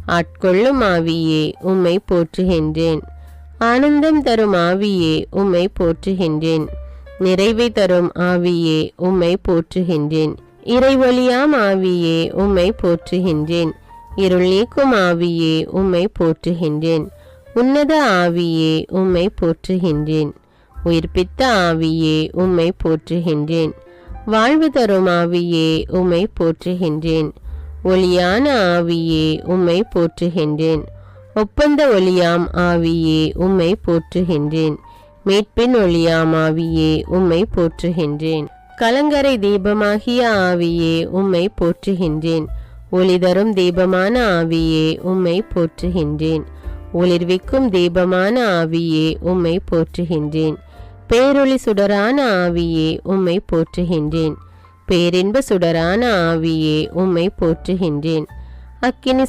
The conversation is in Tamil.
ஆட்கொள்ளும் ஆவியே உம்மை போற்றுகின்றேன். ஆனந்தம் தரும் ஆவியே உம்மை போற்றுகின்றேன். நிறைவை தரும் ஆவியே உம்மை போற்றுகின்றேன். இறைவழியாம் ஆவியே உம்மை போற்றுகின்றேன். இருள் நீக்கும் ஆவியே உம்மை போற்றுகின்றேன். உன்னத ஆவியே உம்மை போற்றுகின்றேன். உயிர்ப்பித்த ஆவியே உம்மை போற்றுகின்றேன். வாழ்வு தரும் ஆவியே உம்மை போற்றுகின்றேன். ஒளியான ஆவியே உம்மை போற்றுகின்றேன். ஒப்பந்த ஒளியாம் ஆவியே உம்மை போற்றுகின்றேன். மீட்பின் ஒளியாம் ஆவியே உம்மை போற்றுகின்றேன். கலங்கரை தீபமாகிய ஆவியே உம்மை போற்றுகின்றேன். ஒளி தரும் தீபமான ஆவியே உம்மை போற்றுகின்றேன். ஒளிர்விக்கும் தீபமான ஆவியே உம்மை போற்றுகின்றேன். பேரொளி சுடரான ஆவியே உம்மை போற்றுகின்றேன். பேரின்ப சுடரான ஆவியே உம்மை போற்றுகின்றேன். அக்கினி